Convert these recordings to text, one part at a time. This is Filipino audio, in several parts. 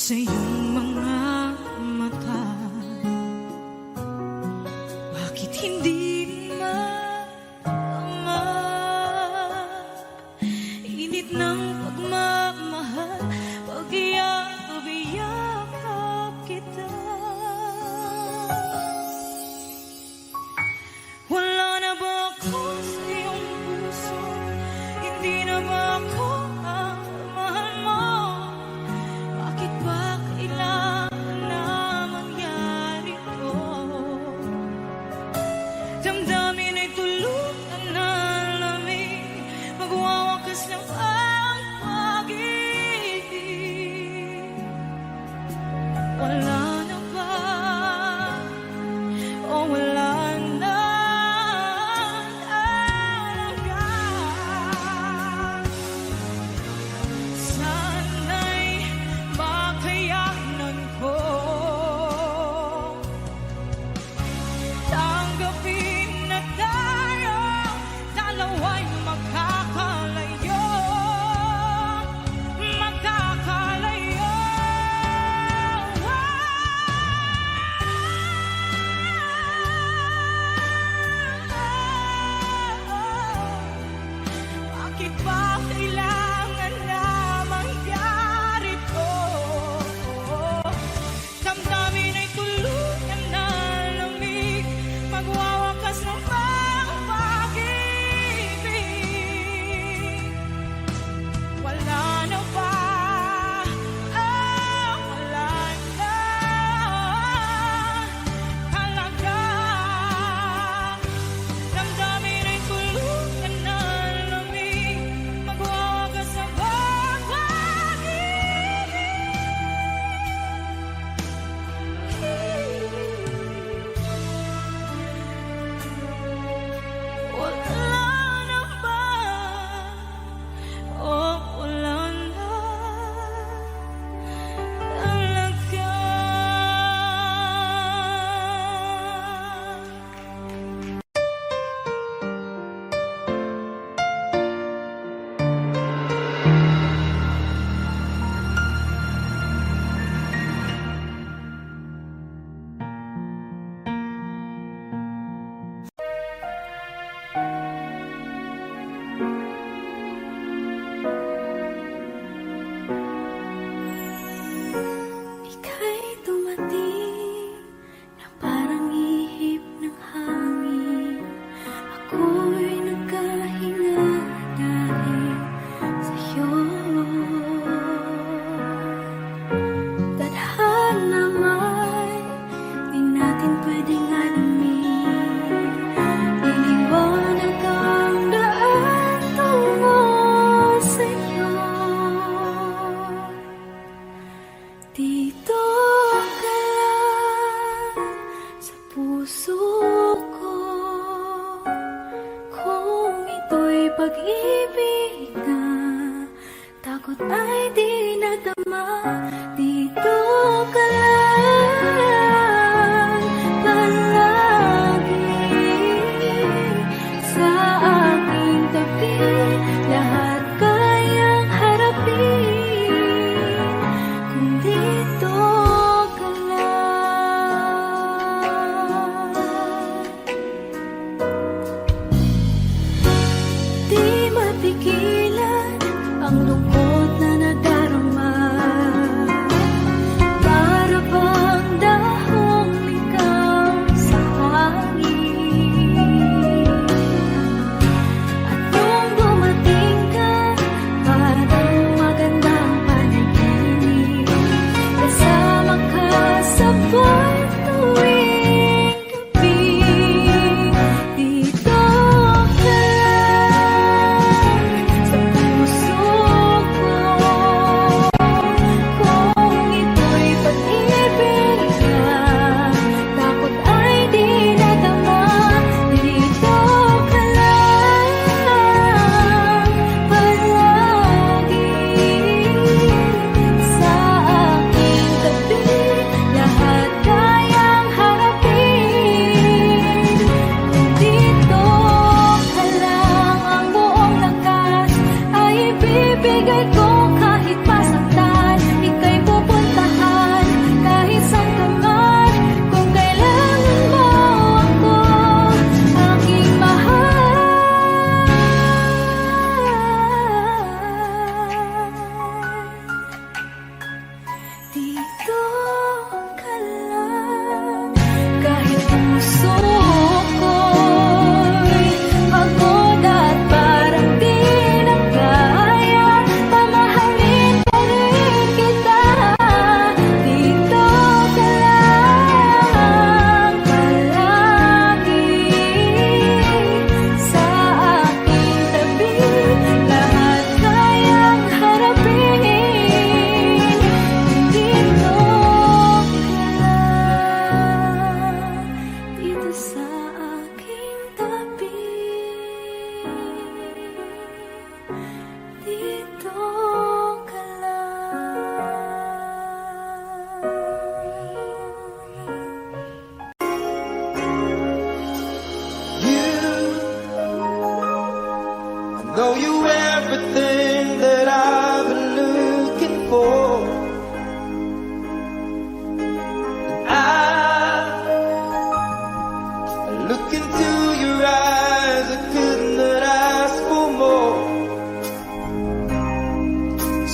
sa iyong mga mata. Bakit hindi maama? Init ng pagmamahal, pag-iyakap kita. Wala na ba ako sa iyong puso? Hindi na ba ako ang mahal mo? Bakit ba kailangan na mangyari to? Damdamin ay tulutan na lamig, magwawakas ng ang pag-ibig. Wala na ba? O wala na talaga? Sana'y makayanan ko tanggapin na tayo dalawa'y magkakalayo. Magkakalayo. Bakit ba kailangan na mangyari to? Damdamin ay tuluyan na lamig, magwawakas ng pag-ibig. Wala na ba? Wala na talaga. Damdamin ay tuluyan na lamig, magwawakas ng pag-ibig. Wala na ba? O wala na talaga? Ika'y dumating na parang ihip ng hangin. Ako'y nagkahinga dahil sa'yo. Tadhana may di natin pwedeng alamin. Liliwanag ang daan tungo sa'yo. Dito ka lang sa puso ko. Kung ito'y pag-ibig na takot ay di nadama. Dito ka lang palagi sa aking tabi. Lahat kayang harapin kung dito ka lang. Di mapigilan ang lungkot na nadarama.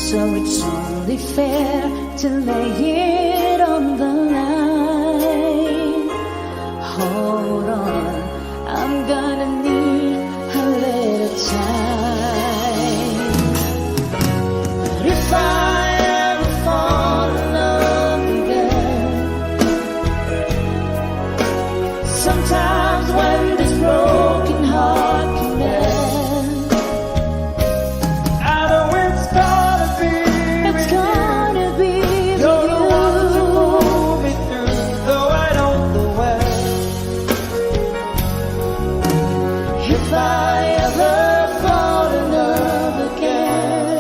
So it's only fair to lay it on the line. Hold on, I'm gonna need a little time. But if I ever fall in love again, sometimes when this broken heart can mend, I know it's gonna be it's with you. gonna be You're the one to with pull me through, though I don't know where. you. If I ever fall in love again,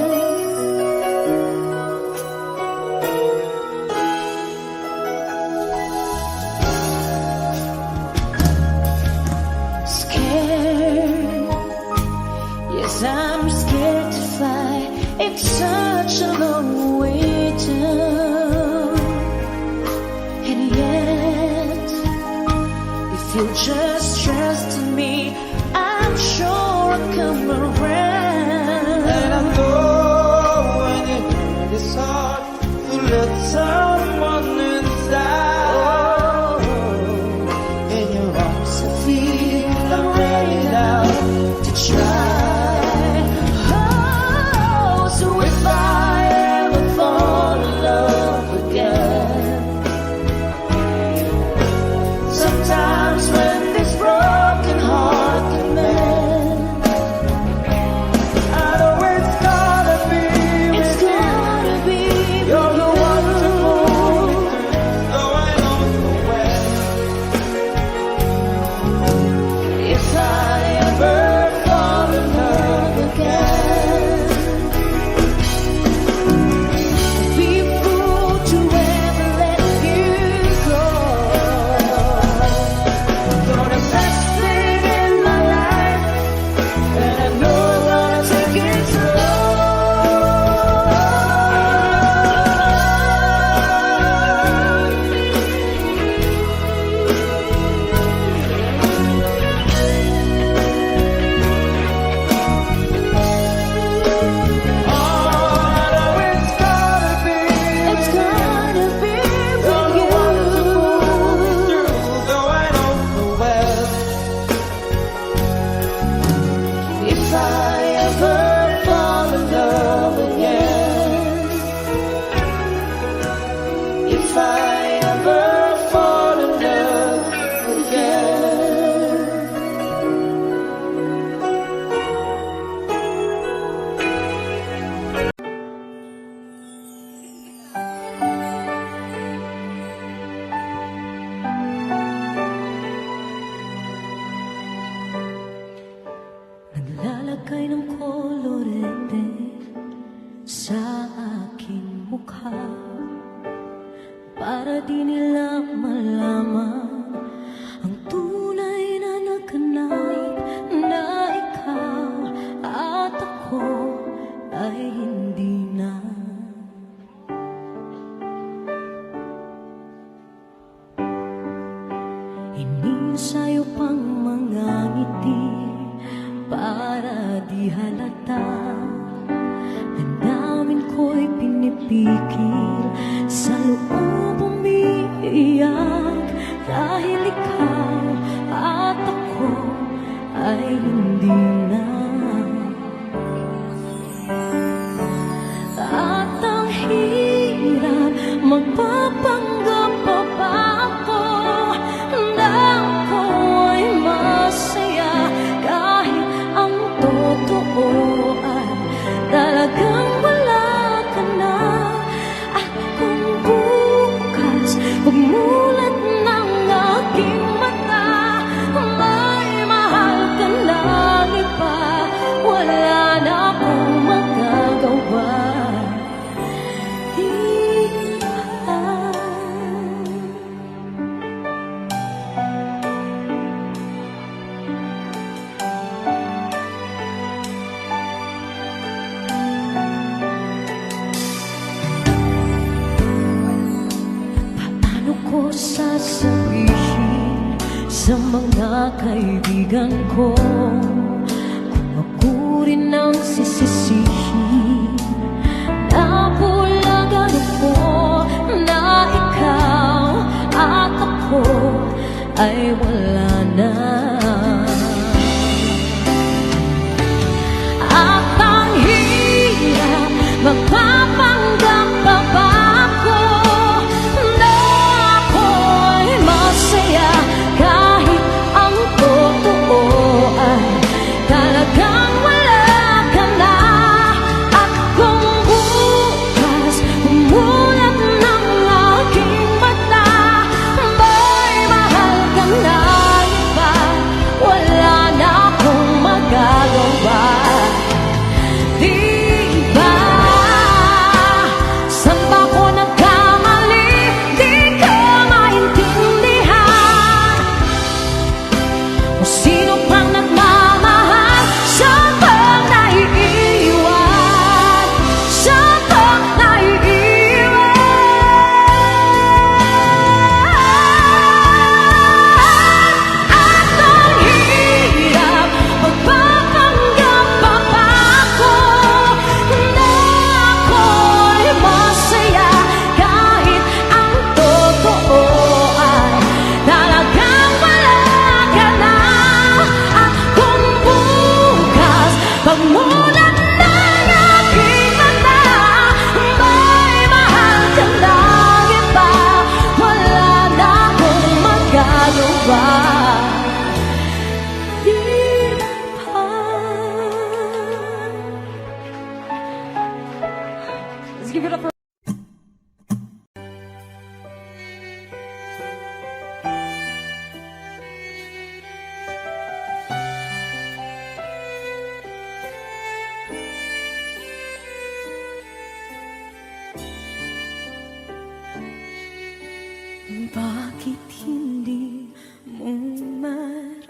scared, yes, I'm scared to fly. It's such a long way down, and yet, if you just trust in me, I'm sure I'll come around. And I know when you hurt it's hard to let someone inside. Oh, in your arms I feel I'm ready now to try. Oh, so if I ever fall in love again, sometimes when this broken heart can mend, I know it's gonna be it's with you. gonna be You're the one to pull me with you. through, though I don't know where. If I ever fall in love again, I'd be a fool to ever let you go. You're the best thing in my life, and I know I'm gonna take it Oh, I know it's gonna be It's gonna be You're the one to pull me with you. through, though I don't know where. If I ever fall in love again, if I ever fall in love again. Naglalagay ng kolorete sa aking mukha para di nila malaman ang tunay na naganap na ikaw at ako ay hindi na. Inisayo pang mga ngiti para di halata. Damdamin ko'y pinipikil, sa loob umiiyak, dahil ikaw at ako ay hindi na. At ang hirap magpapanggap pa ba ako na ako ay masaya, kahit ang totoo ay talagang wala ka na. At kung bukas pagmulat ng aking mata, may mahal ka ng iba, wala na akong magagawa. Paano ko sasabihin sa mga kaibigan ko kung ako rin ang sisisihin na Nagpapanggap pa ba ako na ako'y masaya kahit ang totoo ay talagang wala ka na? At kung bukas umulan ng aking mata, may mahal ka na iba, wala na akong magagawa. Di ba? Saan ba ko nagkamali? Di ko maintindihan. Kung sino pang nagmamahal, siya pang naiiwan. Siya pang naiiwan. At ang hirap magpapanggap pa ba ako na ako'y masaya kahit ang totoo ay talagang wala ka na. At kung bukas pagmulan ng aking mata, may mahal ka na iba, wala na akong magagawa. Di ba? Let's give it up for bakit hindi mo maramdaman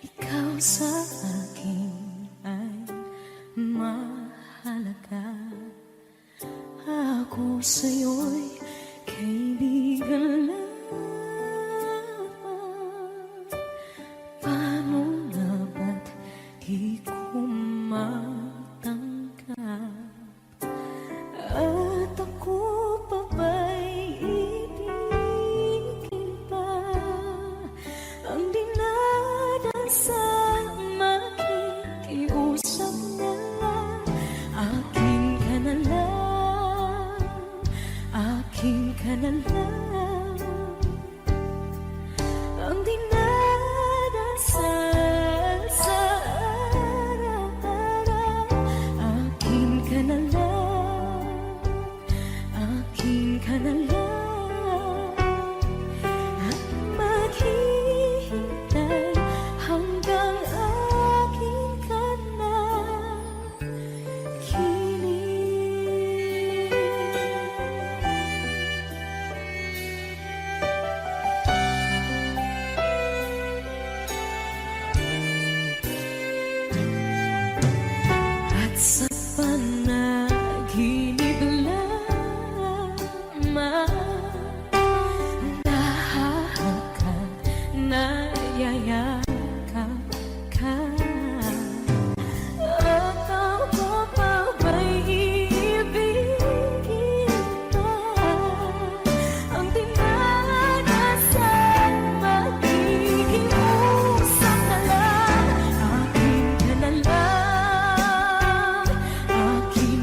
ikaw sa akin ay mahalaga? Ako sa'yo'y kaibigan lamang. Paano nga ba't di ko matanggap? At ako pa ba'y ibigin pa? Ang dinadasal makikiusap na lang. Akin ka na lang, akin ka na lang. Ang dinadasal sa araw-araw. Akin ka na lang, akin ka na lang. At maghihintay hanggang akin ka na kilig. At sa panaginip lamang, nahahagkan, nayayakap ka. At ako pa ba'y iibigin pa? Ang dinadasal makikiusap na lang. Akin ka na lang, akin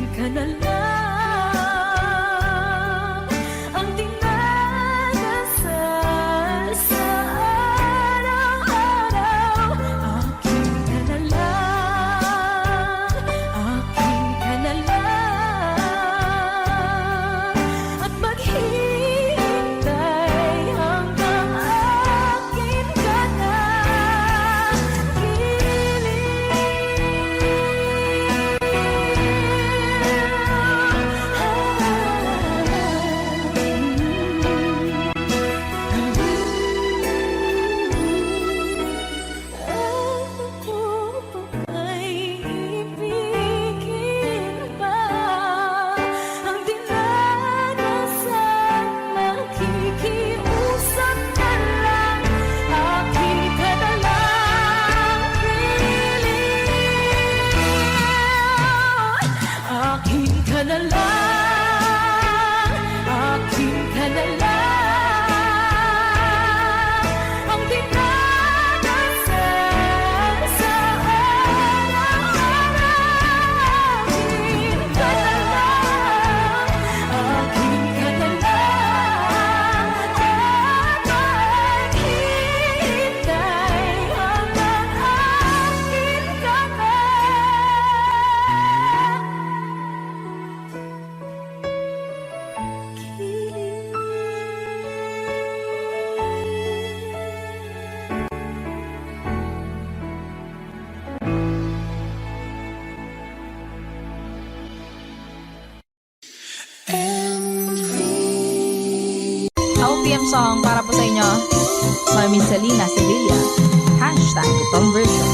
TM song para po sa inyo. Mami Selena Sevilla. Hashtag conversion.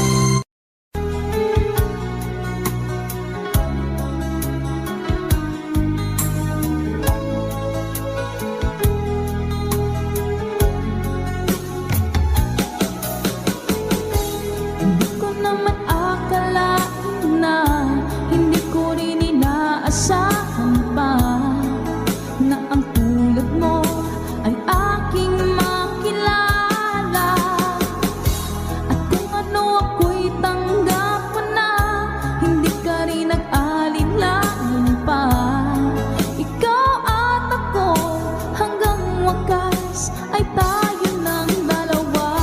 Hindi ko naman akalain na hindi ko rin inaasahan pa na ang tulad mo ay aking makilala. At kung ano ako'y tanggap mo na, hindi ka rin nag-alinlangan pa. Ikaw at ako hanggang wakas ay tayo ng dalawa.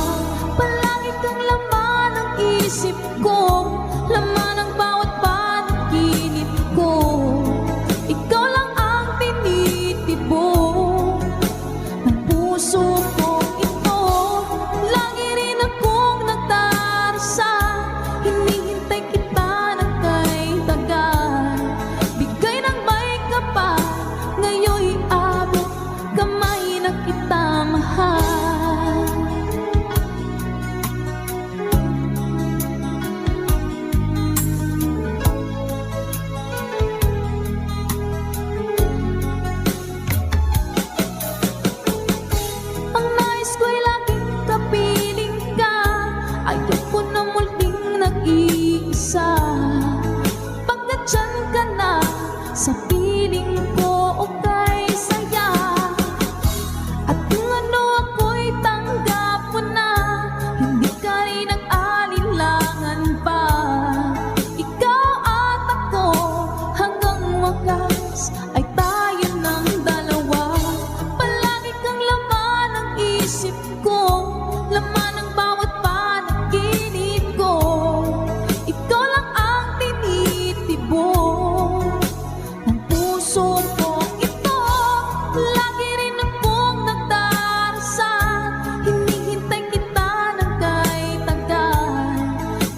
Palagi kang laman ng isip ko, laman ng bawat panaginip ko. Ikaw lang ang tinitibok ng puso ko ito. Lagi rin akong nagdarasal, hinihintay kita ng kay tagal. Bigay ng may kapal, ngayon'y abot kamay na kita mahal. Ang nais ko'y laging kapiling ka, ayaw ko na muling nag-iisa. Pagkat dyan ka na, sa piling ko okay saya. At kung ano ako'y tanggap mo na, hindi ka rin nag-alinlangan pa. Ikaw at ako hanggang wakas ay tayo ng dalawa. Palagi kang laman ng isip ko, laman ng bawat panaginip ko. Ikaw lang ang tinitibok ng puso ko ito. Lagi rin akong nagdarasal, hinihintay kita ng kay tagal.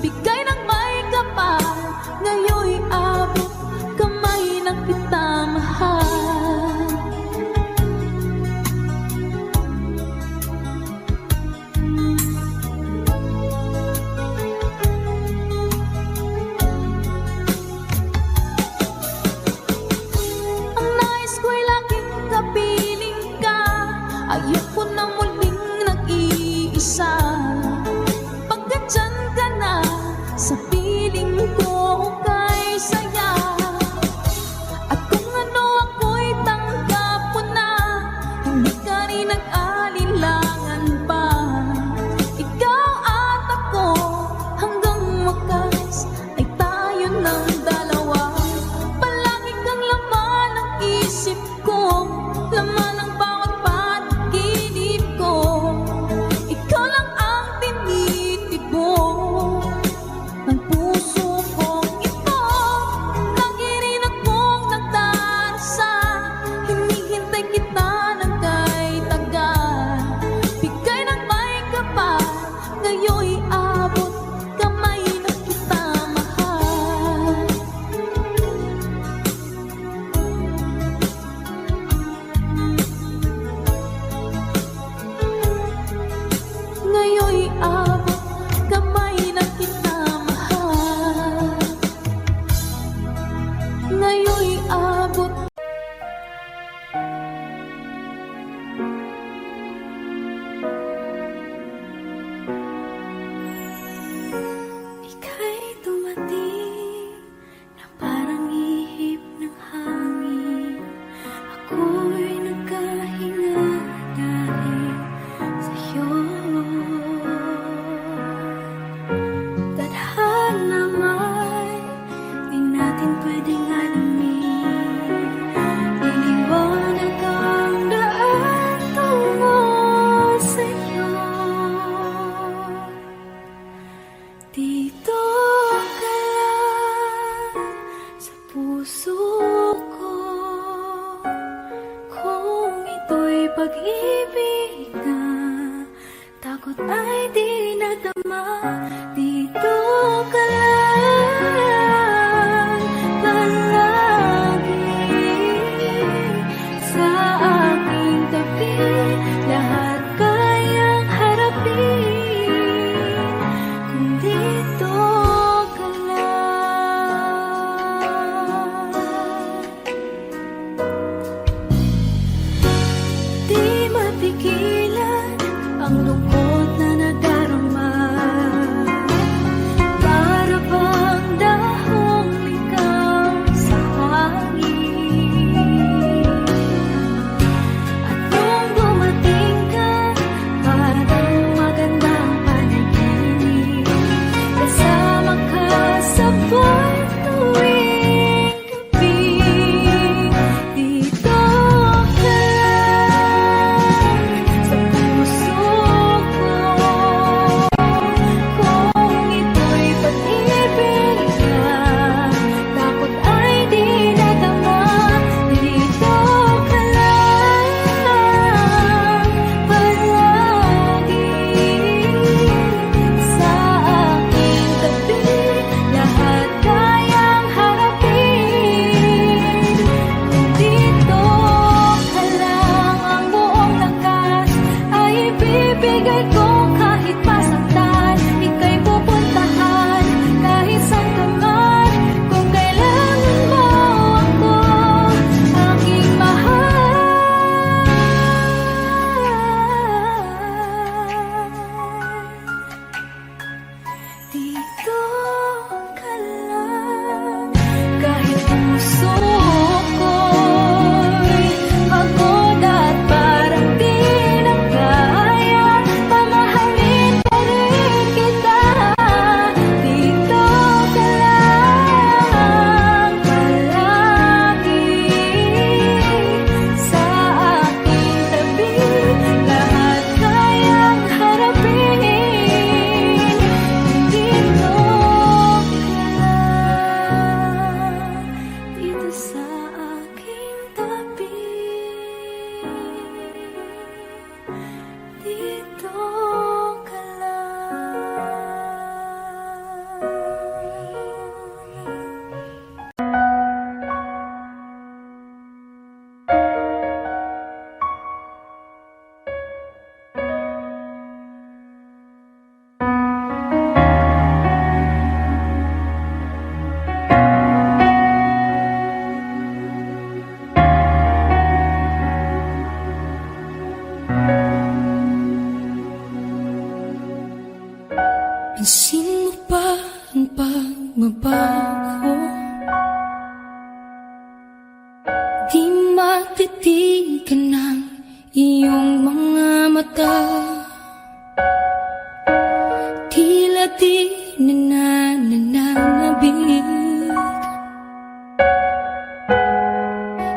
Bigay ng may kapal, ngayon'y abot kamay na kita mahal. Ang nais ko'y laging kapiling ka, ayaw ko na muling nag-iisa. Pagkat dyan ka na, sa piling ko okay saya. At kung ano ako'y tanggap mo na, hindi ka rin nag-alinlangan pa. Ikaw at ako hanggang wakas ay tayo ng dalawa. Palagi kang laman ng isip ko, laman ng bawat panaginip ko. Ikaw lang ang tinitibok ng puso ko ito. Lagi rin akong nagdarasal, hinihintay kita ng kay tagal. Bigay ng may kapal, ngayon'y abot kamay na kita mahal. Ngayon'y abot kamay na kita mahal. Ngayon'y abot. Ika'y dumating na parang ihip ng hangin. Ako'y nagkahinga dahil sa'yo. Tadhana may di natin pwedeng alamin. Liliwanag ang daan tungo sa'yo. Dito ka lang sa puso ko. Kung ito'y pag-ibig na, takot ay di nadama. Dito ka lang palagi sa aking tabi. pagtitig ka ng iyong mga mata, tila di nananabig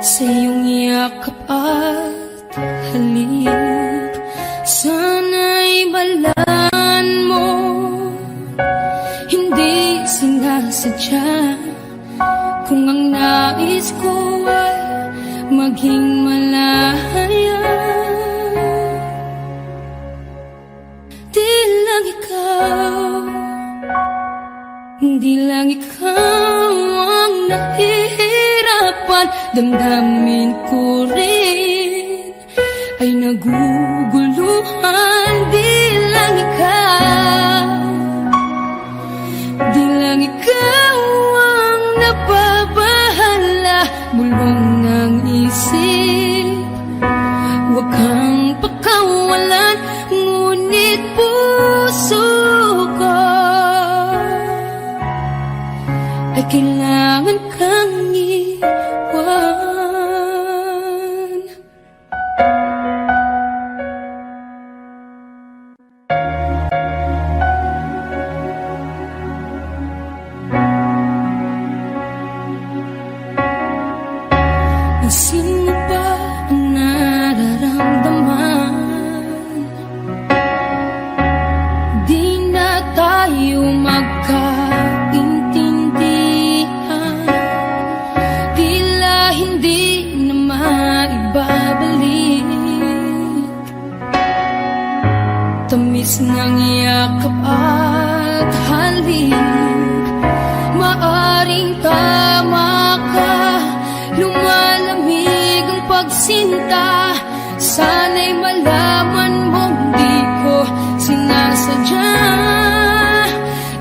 sa iyong yakap at halik. Sana'y balaan mo, hindi sinasadya, kung ang nais ko ay maging malaya. Di lang ikaw, di lang ikaw ang nahihirapan. Damdamin ko rin ay naguguluhan. Di lang ikaw, di lang ikaw ang napabahala. Bulong ng isip, huwag kang pakawalan, ngunit puso ko ay kailangan kang iwan. Pansin mo ba ang nararamdaman? Di na tayo magkaintindihan, tila hindi na maibabalik tamis ng yakap at halik. Maaring tama ka, lumalamig ang pagsinta. Sana'y malaman mong di ko sinasadya.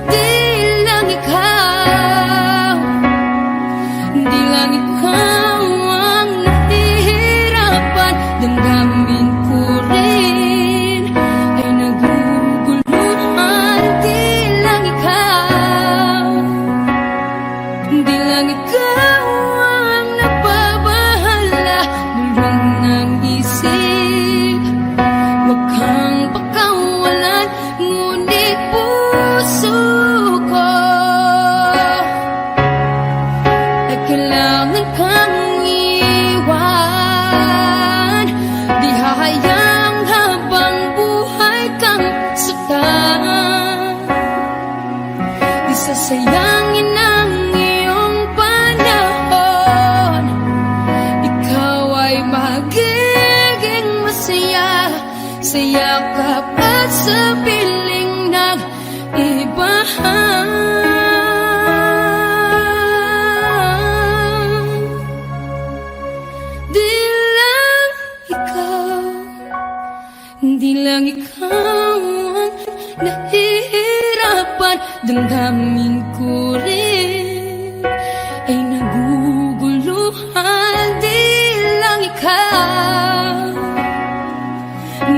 Di lang ikaw, di lang ikaw ang nahihirapan. Damdamin ko rin ay naguguluhan. Di lang ikaw, di lang ikaw ang napabahala. Bulong ng isip, huwag kang pakawalan, ngunit puso ko ay kailangan kang iwan. Di hahayang habang buhay kang saktan, di sasayangin ang iyong panahon. Ikaw ay magiging masaya sa yakap at sa piling ng iba. Di lang ikaw, di lang ikaw ang nahihirapan. Damdamin ko rin ay naguguluhan. Di lang ikaw,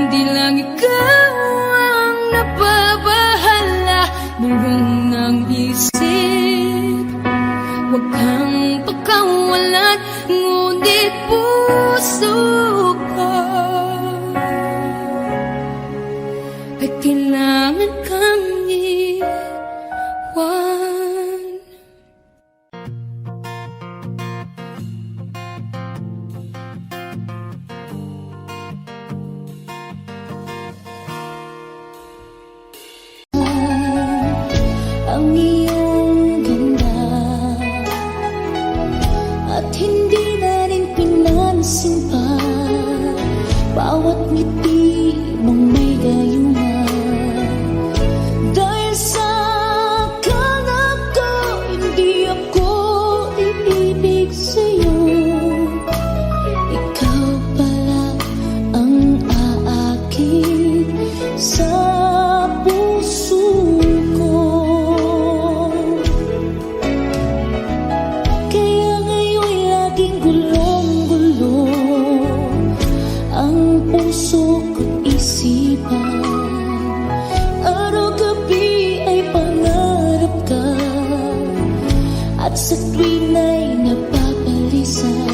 di lang ikaw ang napabahala. Bulong ng isip, huwag kang pakawalan, ngunit puso ko ay kailangan kang iwan. Ang iyong ganda at hindi na rin pinansin pa bawat ngiti mong may gayungan. Dahil sa kanap ko, hindi ako iibig sa'yo. Ikaw pala ang aakit sa puso ko. Kaya ngayon'y laging gulong-gulo ang puso ko't isipan. Araw-gabi ay pangarap ka, at sa tuwin ay napapalisan.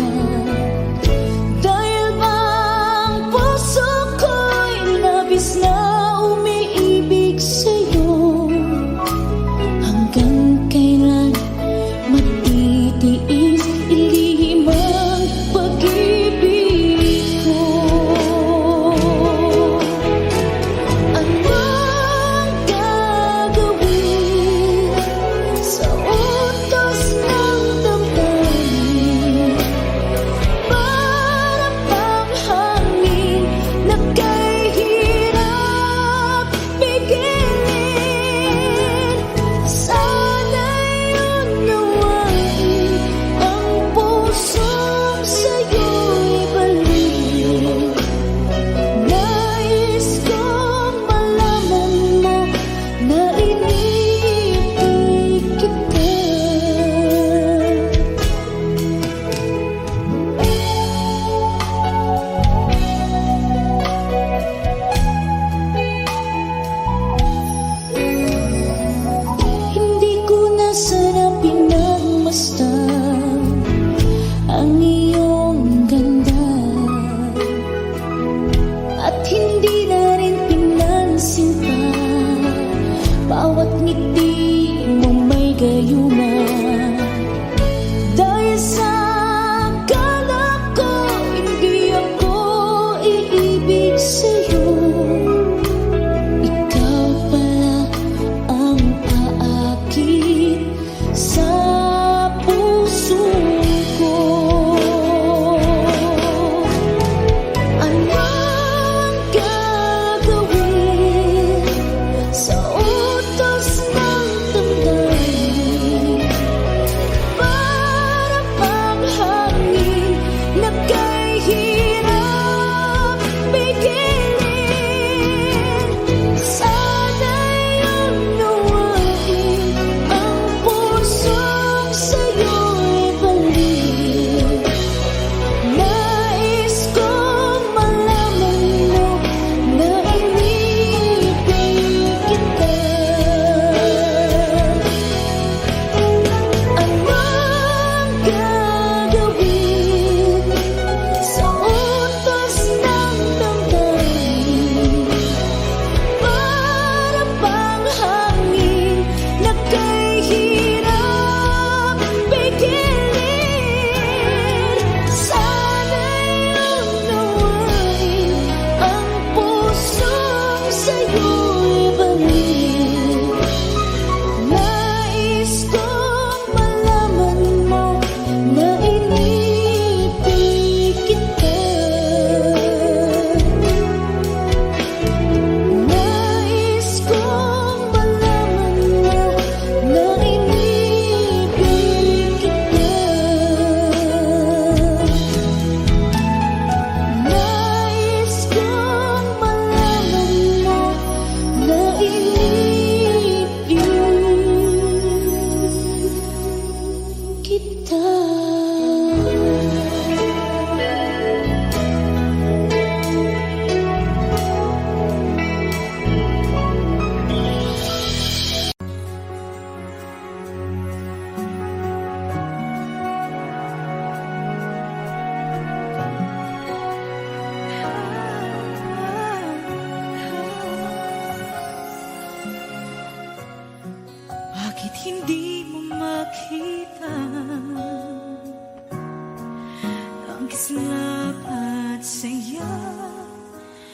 islap at saya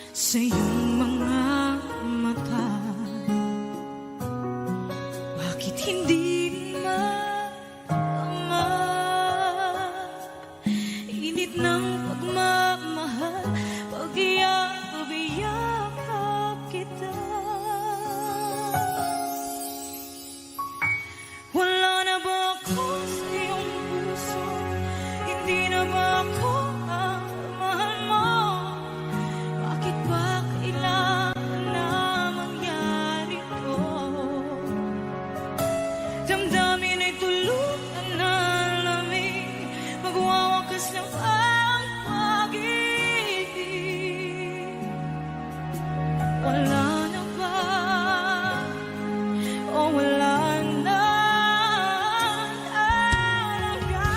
sa iyong mga mata. Bakit hindi maama? Init ng pagmamahal, pag-iyakap kita. Wala na ba ako sa iyong puso? Hindi na ba ako ang mahal mo? Bakit ba kailangan na mangyari to? Damdamin ay tuluyan na lamig, magwawakas ng ang pag-ibig. Wala na ba? O wala na talaga?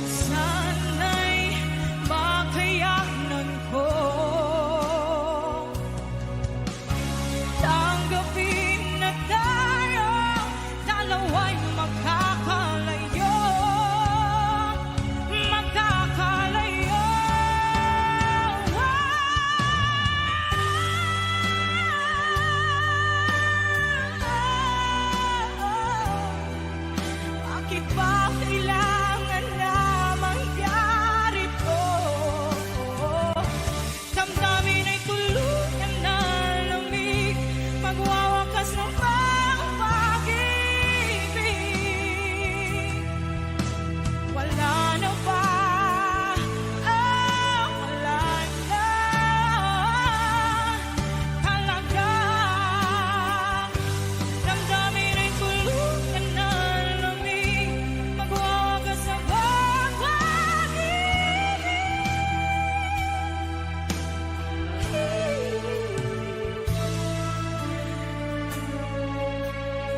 Sana'y makayanan ko tanggapin na tayo dalawa'y magkakalayo. Magkakalayo. Bakit ba kailangan na mangyari to? Damdamin ay tuluyan na lamig, magwawakas ng pag-ibig. Wala na ba? Wala na talaga. Damdamin ay tuluyan na lamig, magwawakas ng pag-ibig.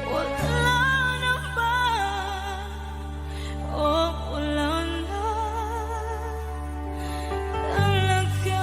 Wala na ba? O wala na talaga?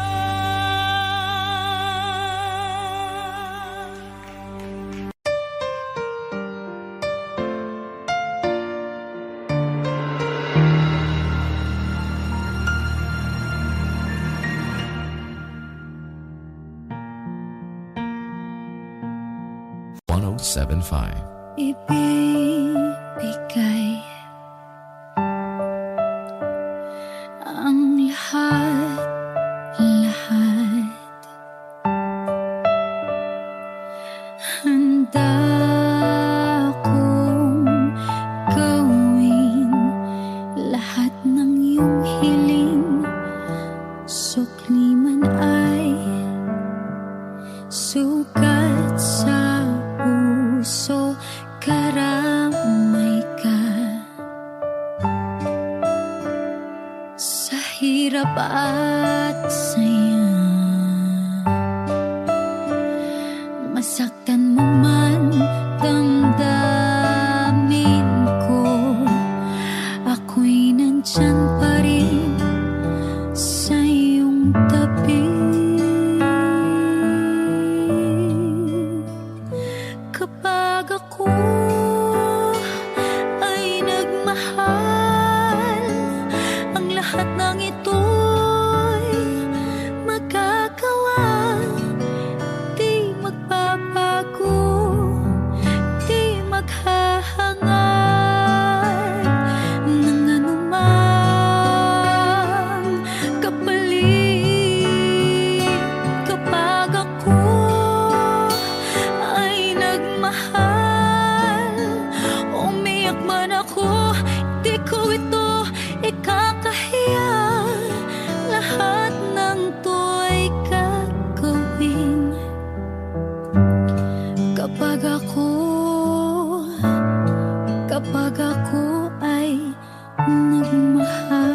Ibibigay ang lahat. Handa kong gawin lahat ng iyong hiling, sukli man ay sugat sa puso, karamay ka sa hirap at saya. Masaktan mo man, damdamin ko, ako'y nandyan pa rin sa iyong tabi. Kapag ako ay nagmahal, ang lahat ng ito'y magagawa. Di magbabago, di maghahangad ng anumang kapalit. Kapag ako ay nagmahal, umiyak man ako, di ko ito ikakahiya. Lahat ng to'y gagawin kapag ako ay nagmahal.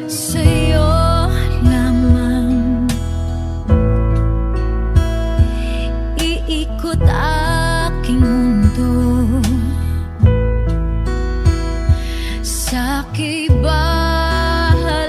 Sa'yo lamang iikot aking mundo, sa'ki baliwala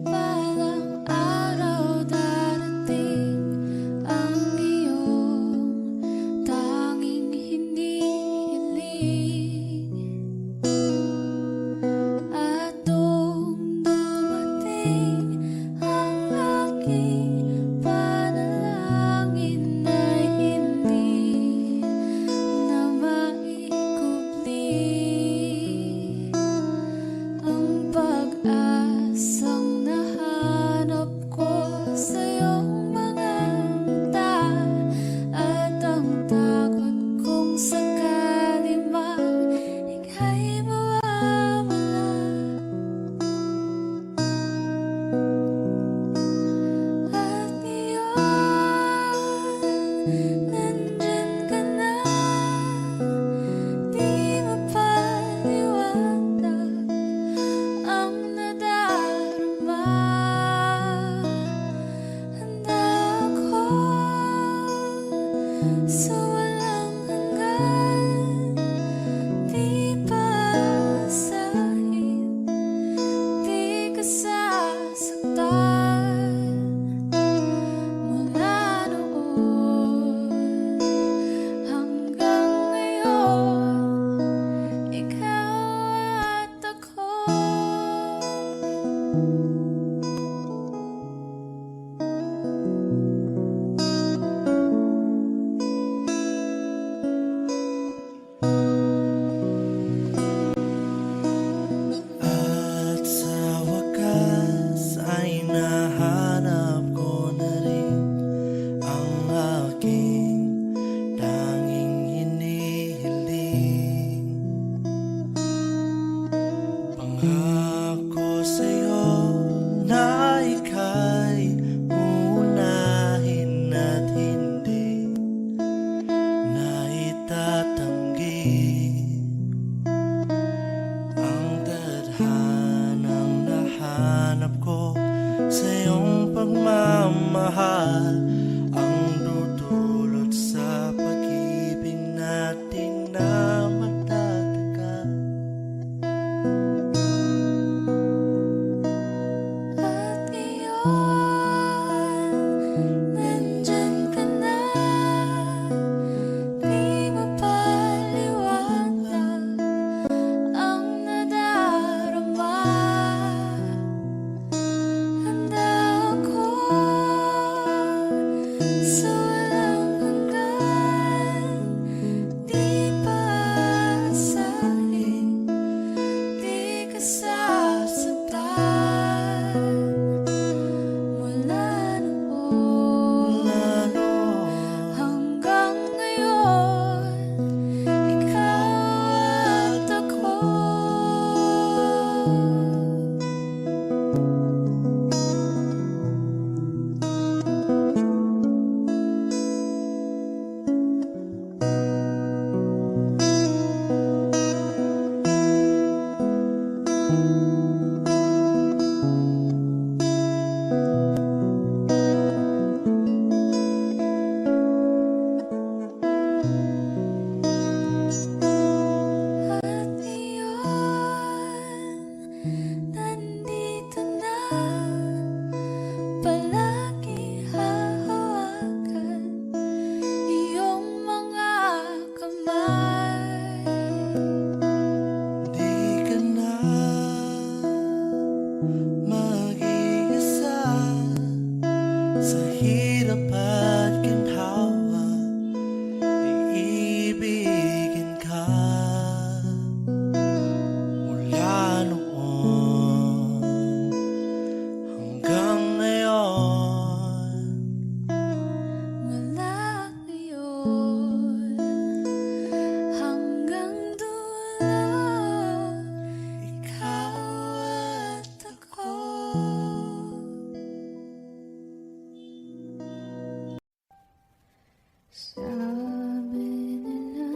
Balang araw darating ang iyong tanging hinihiling. At nung dumating ang aking panalangin ay hindi na maikubli ang pag-asang nahanap ko sa iyong mga mata at ang takot kong sakali mang ika'y mawawala. At ngayon, nandyan ka na, di mapaliwanag ang nadarama. Handa ako sa walang hanggan, di paasahin, di ka sasaktan. Mula noon hanggang ngayon, ikaw at ako. At sa wakas ay nahanap ko na rin ang aking tanging hinihiling. Pangako sa'yo na ika'y uunahin at hindi na itatanggi ang tadhanang nahanap ko sa iyong pagmamahal, ang dudulot sa pag-ibig natin na matatagal. At ngayon, nandyan ka na, di mapaliwanag ang nadarama. Handa ako sa walang hanggan, di paasahin, di ka sasaktan. Mula noon hanggang ngayon, ikaw at ako. At ngayon, nandito na, palagi hahawakan iyong mga kamay. Di ka na mag-iisa sa hirap at ginhawa, iibigin ka. Mula noon hanggang ngayon, Mula ngayon hanggang dulo, ikaw at ako. Sabi nila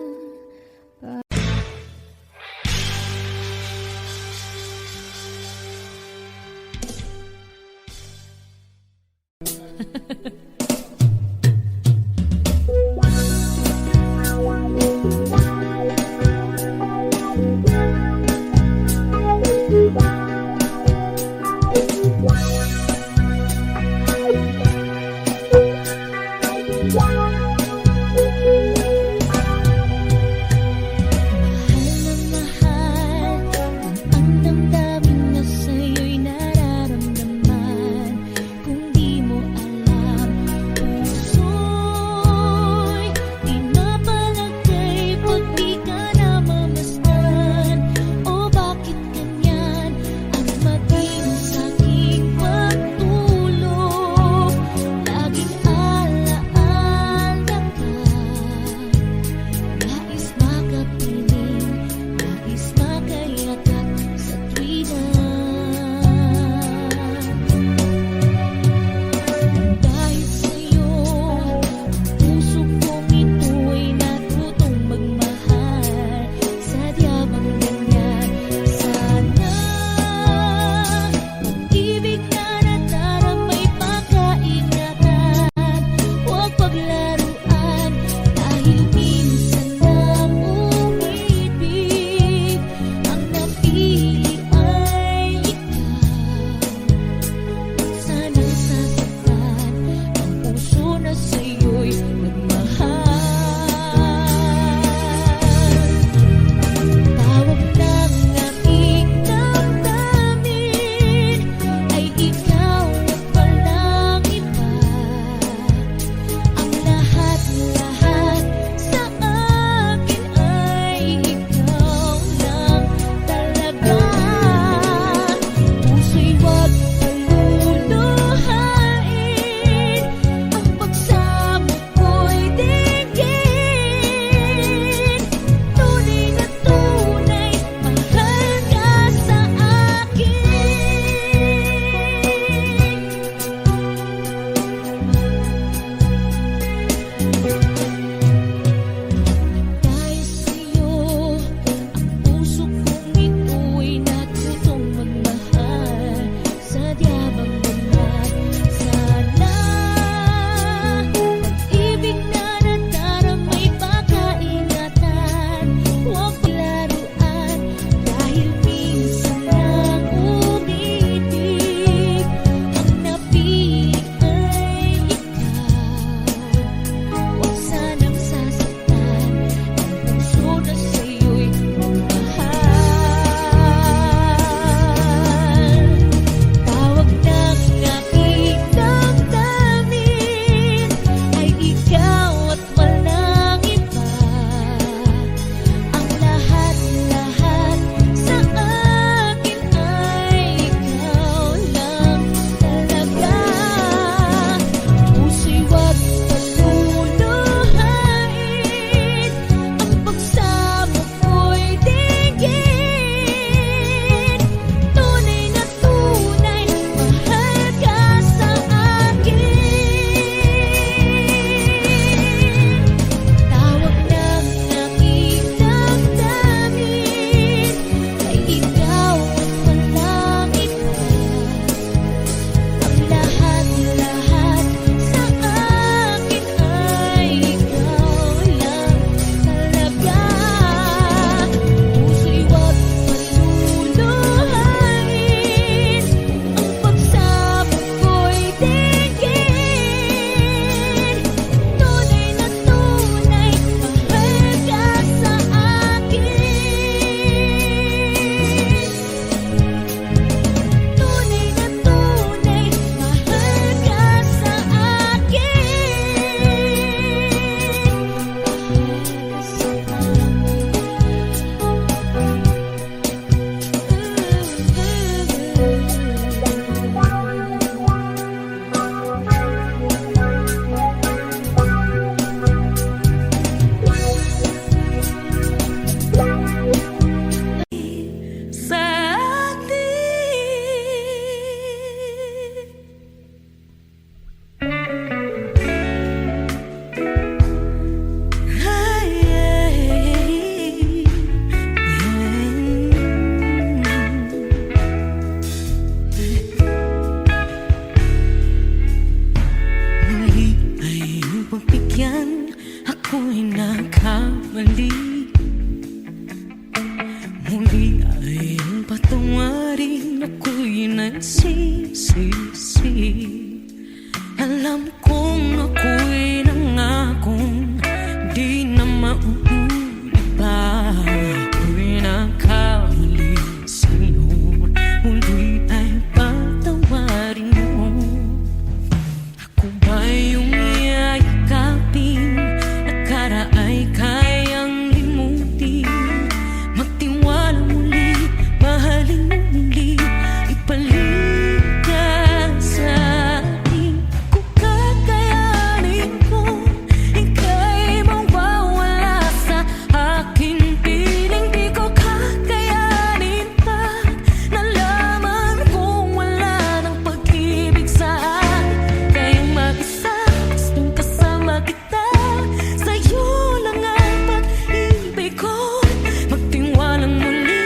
Mahal ang damdamin na sa'yo'y nararamdaman. Kung di mo alam, puso'y di napalagay pag di ka namamasdan. O bakit ganyan ang maging sa'king nagsisisi. Alam kong ako'y nangakong di na mauulit pa. Ako'y nakamali sa'yo, muli ay patawarin mo. Ako ba yung yayakapin, nakaraay kayang limutin? Magtiwala muli, mahalin mo muli, ibalik ka sa akin. Kung kakayanin ko, ika'y mawawala sa aking piling. Di ko kakayanin pa, nalaman kong wala ng pag-ibig sa akin. Kayang mag-isa, gustong kasama kita, sa'yo lang ang pag-ibig ko. Magtiwalang muli,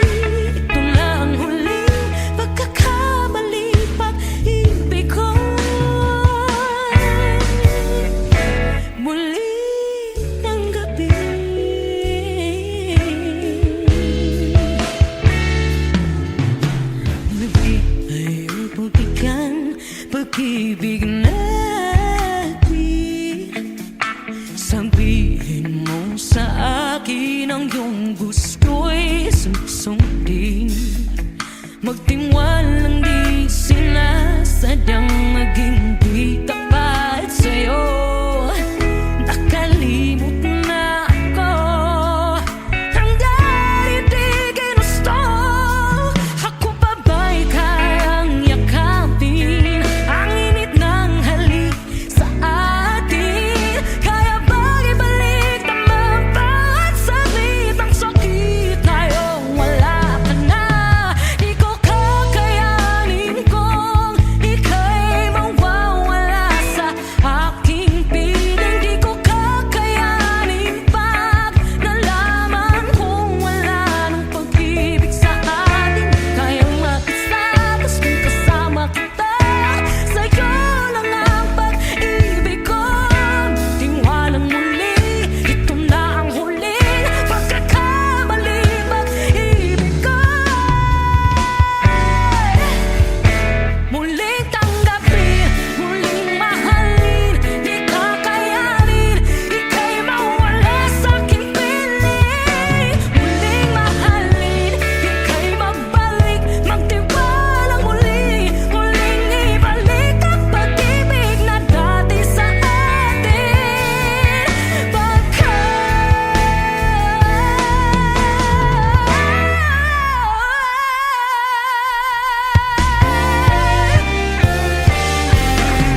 ito na ang huling pagkakamali, pag-ibig ko. Muli ng gabi, muli ay upupikan, pag-ibig natin. Sabihin mo sa akin ang iyong gusto'y susundin. Magtiwalang di sinasadyang maging di tapat sa'yo. Nakalimot na ako, hanggang di ginusto. Ako pa ba'y kayang yakapin ang init ng halik sa atin? Kaya bang ibalik naman bawat saglit ang sakit ngayong wala ka na? Di ko kakayanin kung ika'y mawawala sa aking piling. Di ko kakayanin pag nalaman kong wala ng pag-ibig sa atin. Kayang mag-isa, gustong kasama kita, sa'yo lang ang pag-ibig ko. Tiwalang muli, ito na ang huling pagkakamali, pag-ibig ko. Muling tanggapin, muling mahalin, di kakayanin, ika'y mawala sa aking piling. Muling mahalin, ika'y mabalik, magtiwalang muli, muling ibalik ang pag-ibig na dati sa atin.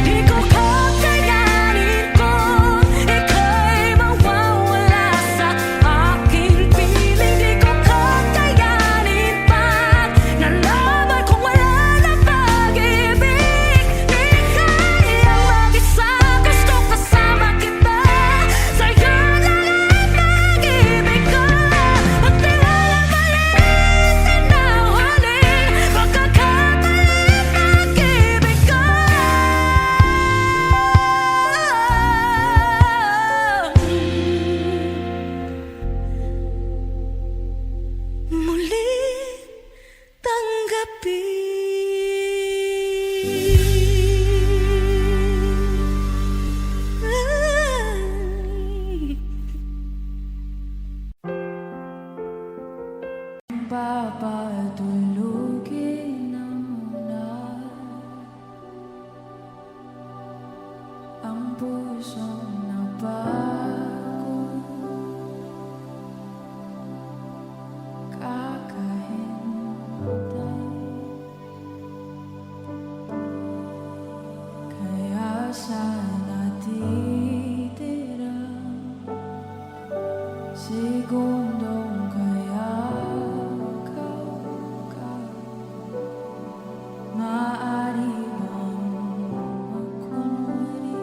Di ko kakayanin kung ika'y mawawala sa aking piling. Di ko kakayanin pag nalaman kong wala na pag-ibig. Di kayang mag-isa, gusto kasama kita, sa'yo lang ang pag-ibig ko. Magtiwala maliit na huling pagkakamali, pag-ibig ko. Muli tanggapin. Papatulugin na muna ang pusong napagod. Kakahintay, kaya sana titira segundong kaya ka maaari bang magkunwari?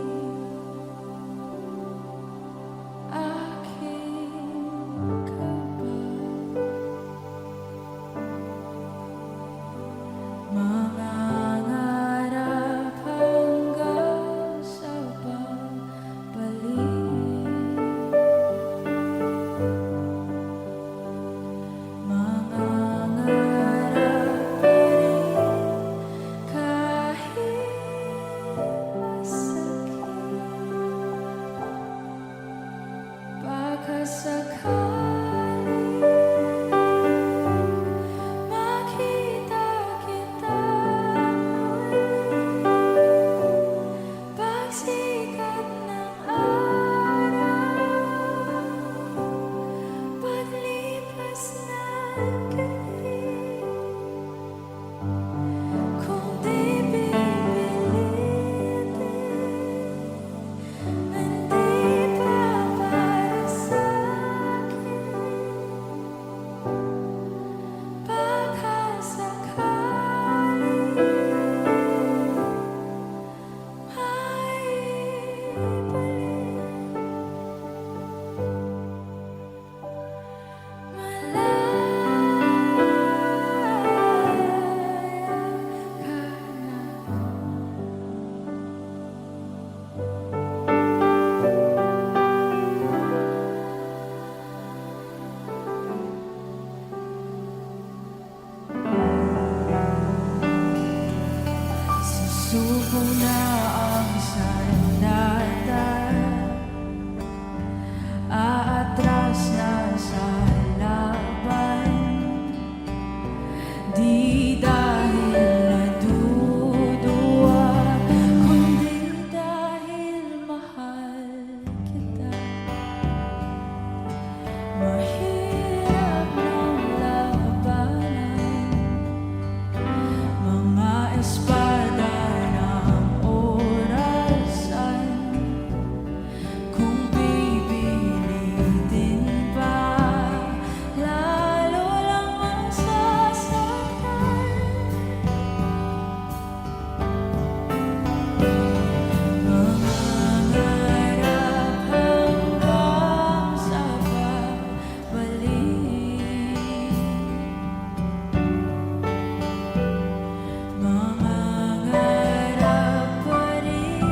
Suko na ang sandata, aatras na sa laban. Di dahil naduduwa, kundi dahil mahal kita. Mahirap ng labanan, mga espada ng orasan. Kung pipilitin pa, lalo lang masasaktan. Mangarap hanggang sa pabalik, mangarap pa rin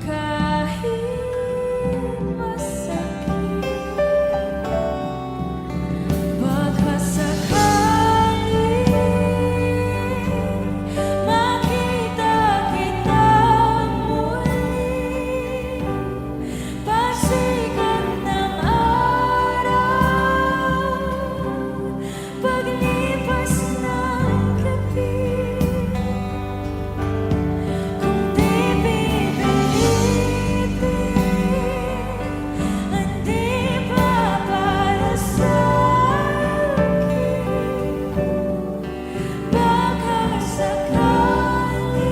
kahit masakit. Baka sakaling makita kita muli, pasikat ng araw, paglipas ng gabi. Kung di pipilitin, hindi pa para sa'kin. Baka sakaling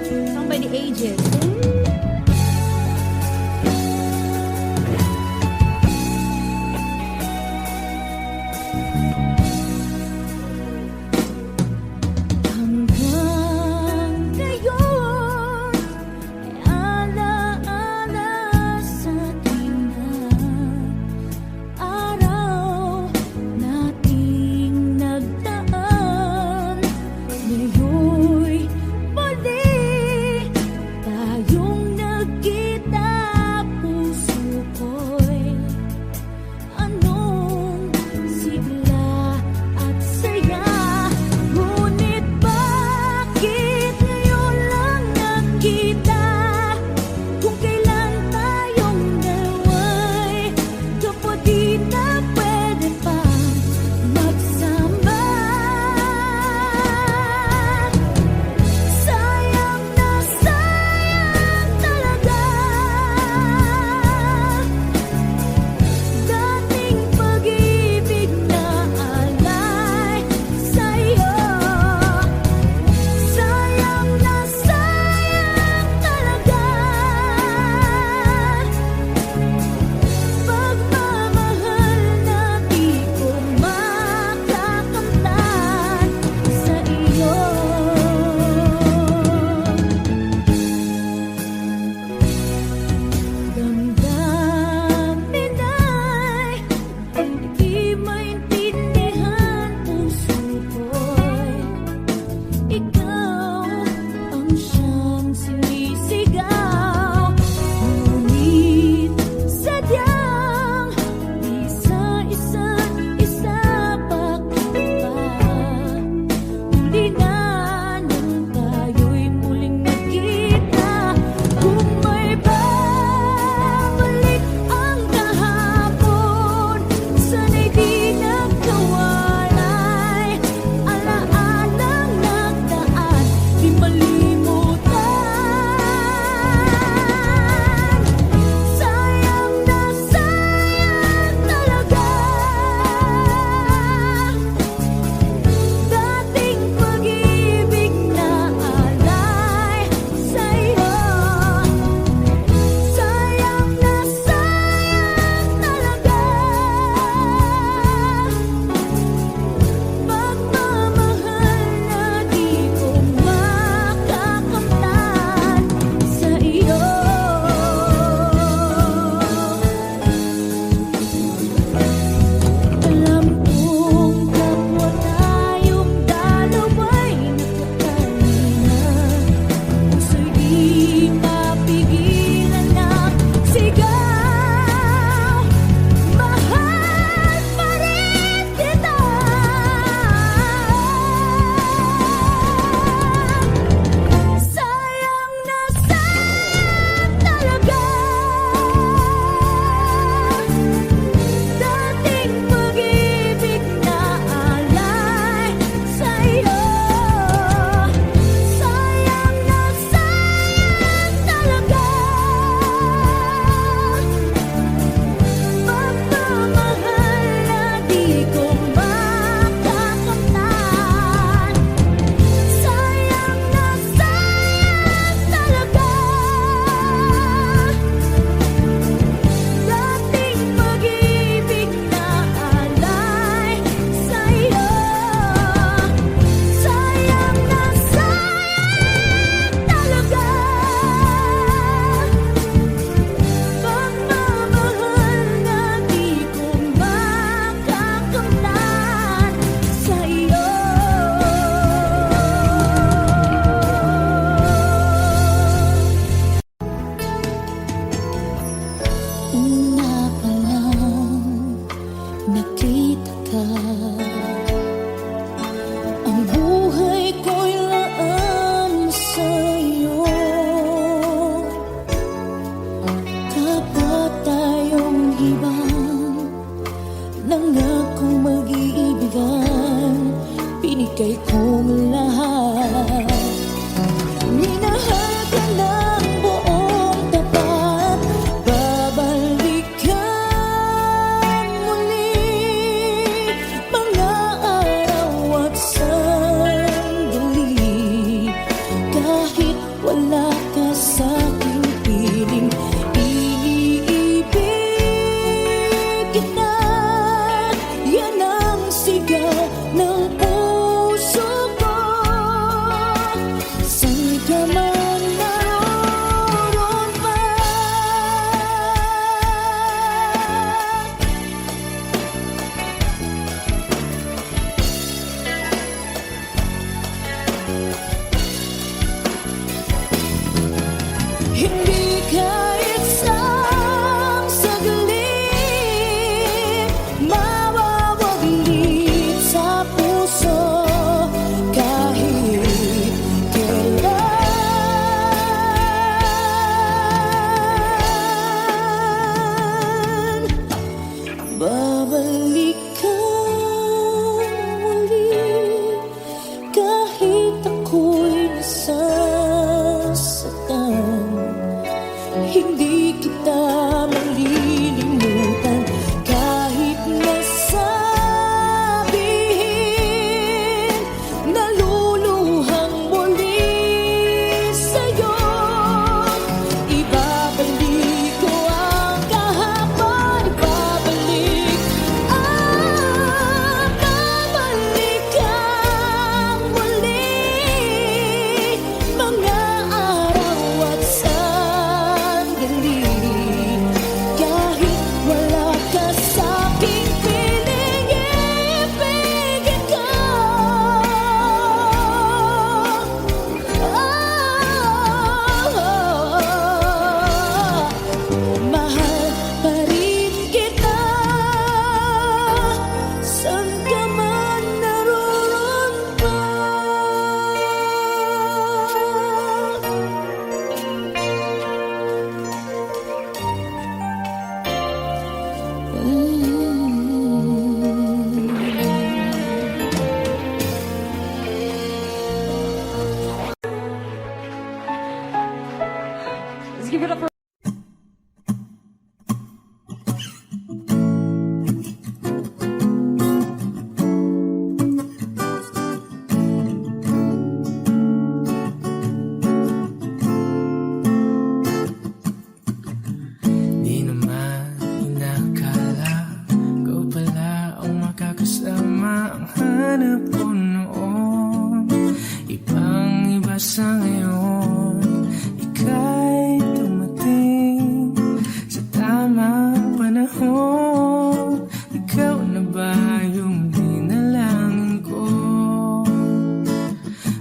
Song by The Ages. hanggang ngayon ay alaala sa ating araw nating nagdaan. Ngayon'y muli tayong ka sa'king piling, iniibig kita. Yan ang sigaw ng puso ko. Saan ka man naroon pa, hindi kahit isang saglit mawawaglit sa puso kahit kailan. Babalik ka muli kahit ako'y nasasaktan. Hindi kita malilimutan kahit nasabihin. Naluluhang muli sa'yo. Ibabalik ko ang kahapon. Ibabalik ang muli. Mga araw at sandali kahit wala ka sa'king piling, ibigin ko. Mahal pa rin kita, saan ka man naroon pa. Let's give it up for Di naman inakala ko pala ang makakasama ang hanap ko noon. Ibang iba sa ngayon, ika'y dumating sa tamang panahon. Ikaw na ba yung dinalangin ko?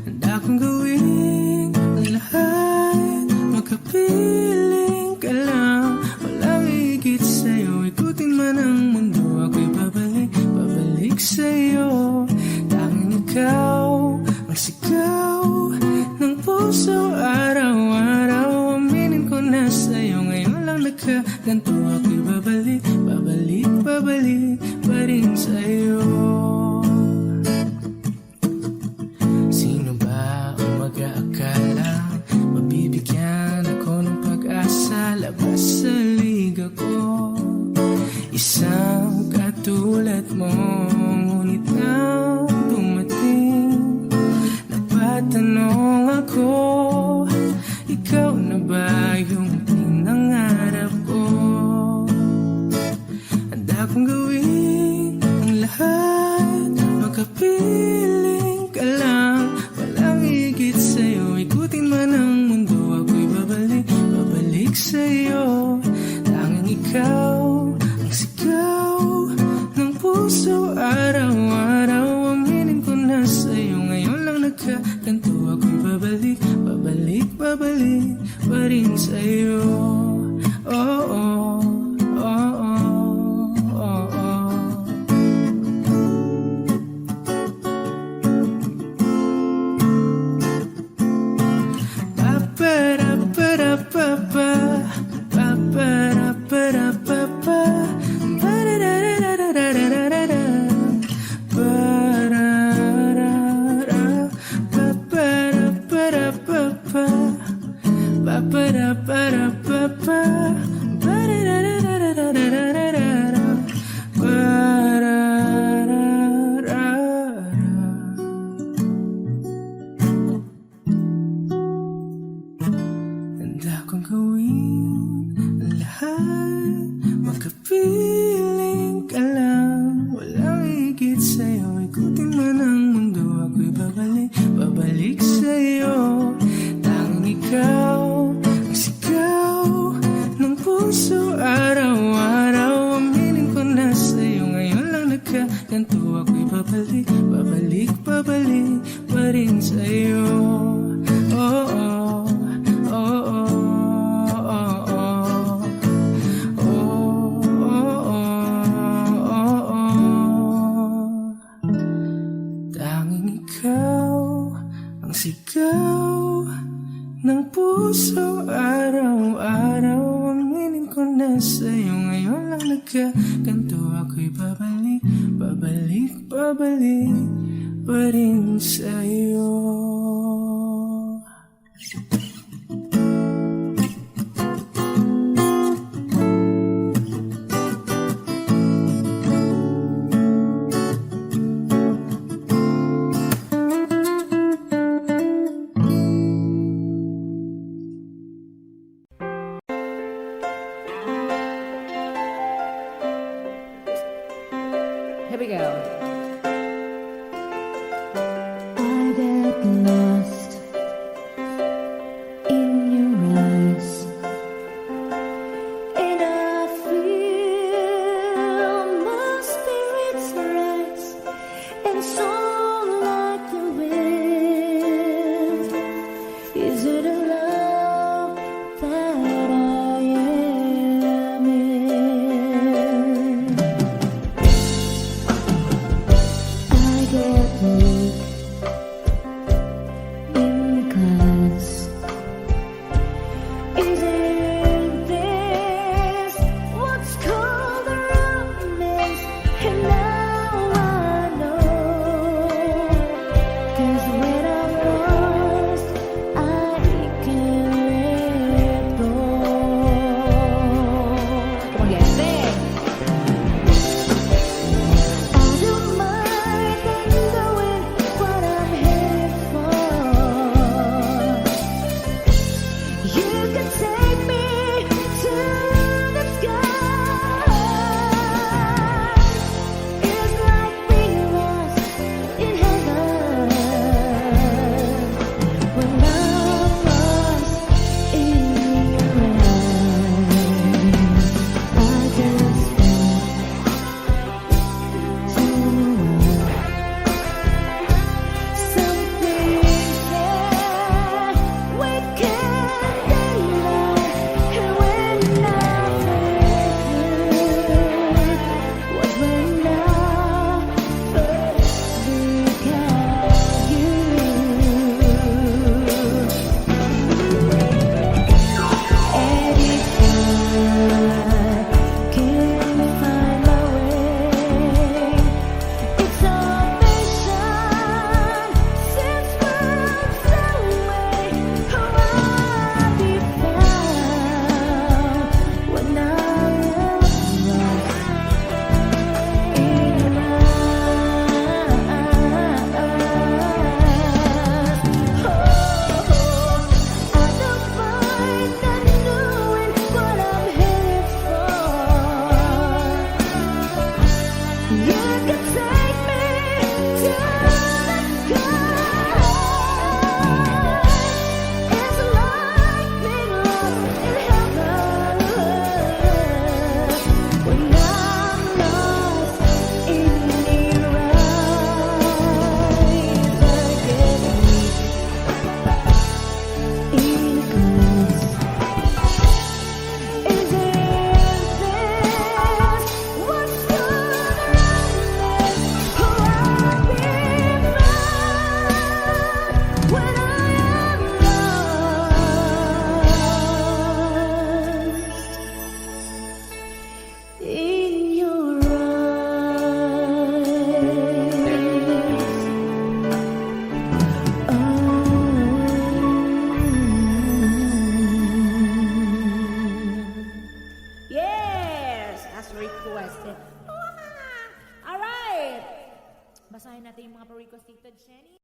Handa kong gawin ang lahat, makapiling ka lang. Walang higit sa'yo, ikutin man ang mundo. Ako'y babalik, babalik sa'yo. Tanging ikaw ang sigaw ng puso araw-araw. Aminin ko na sa'yo, ngayon lang nagkaganto. Ako'y babalik, babalik, babalik pa rin sa'yo. Sino ba ang mag-aakala mabibigyan ako ng pag-asa? Labas sa liga ko, isang katulad mo. Ngunit nang dumating, napatanong ako, ikaw na ba yung pinangarap ko? Handa kong gawin ang lahat, makapiling ka lang. Walang higit sa'yo, ikutin man ang mundo. Ako'y babalik, babalik sa'yo. Tanging ikaw ang sigaw ng puso araw-araw. Aminin ko na sa'yo, ngayon lang nagkaganto. Ako'y babalik, babalik, babalik pa rin sa'yo. Oh, oh, oh, oh, oh, oh. Handa kong gawin ang lahat, makapiling ka lang. Walang higit sa'yo, ikutin man ang mundo. Ako'y babalik sa'yo. Tanging ikaw ang sigaw ng puso. Araw-araw aminin ko na sa'yo. Ngayon lang nagkaganto. Ako'y babalik pa rin sa'yo. Oh, oh, oh, oh, oh, oh. Oh, oh, oh, oh. Tanging ikaw ang sigaw ng puso. Araw-araw aminin ko na sa'yo. Ngayon lang nagkaganto. Ako'y babalik pa rin sa'yo. Here we go. I get lost in your eyes, and I feel my spirits rise and soar like the wind. Is it a love that I am in? I get weak in the class. Isn't this what's called a romance? And now I know, 'cause when I'm lost, I can let go. Come on, guys, sing. I don't mind knowing what I'm headed for. You can take me to the sky. It's like being lost in heaven when I'm lost in your eyes. I just something that we can't deny. And when I'm with you, was when I first began you. And if I can't find my way, it's our mission since worlds away. Oh, I'll be found when I am lost in your eyes. Oh, I don't mind not knowing what I'm headed for. You can take me to the sky. It's like being lost in heaven when I'm lost in your eyes. I get weak in glass. Is it this what's gonna romance? Oh, I'll be found when I am lost in your eyes. Yes! As requested. Alright! Basahin natin yung mga pa-request dito, Jenny.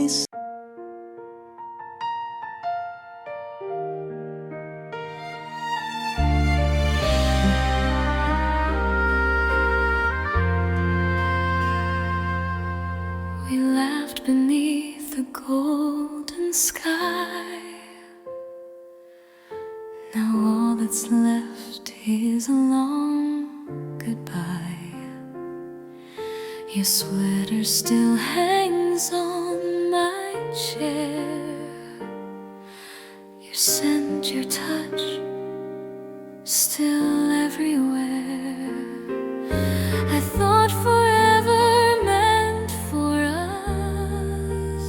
miss. We laughed beneath the golden sky. Now all that's left is a long goodbye. Your sweater still hangs on my chair. Your scent, your touch, still everywhere. I thought forever meant for us,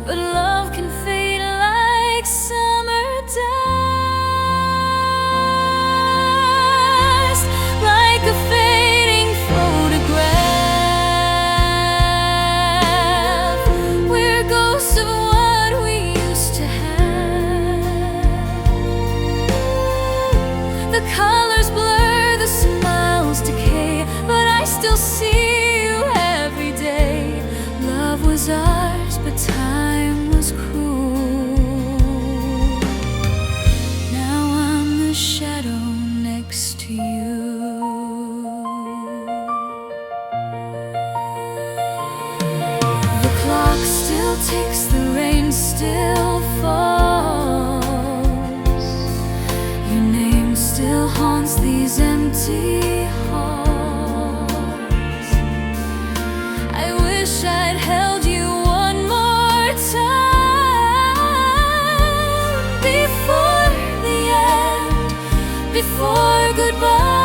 but love can fade like summer dust, like a fading photograph. We're ghosts of what we used to have. The colors blur, the smiles decay, but I still see you every day. Love was ours, but time was cruel. Now I'm the shadow next to you. The clock still ticks, the rain still falls. Your name still haunts these empty halls. I wish I'd held you one more time before the end, before goodbye.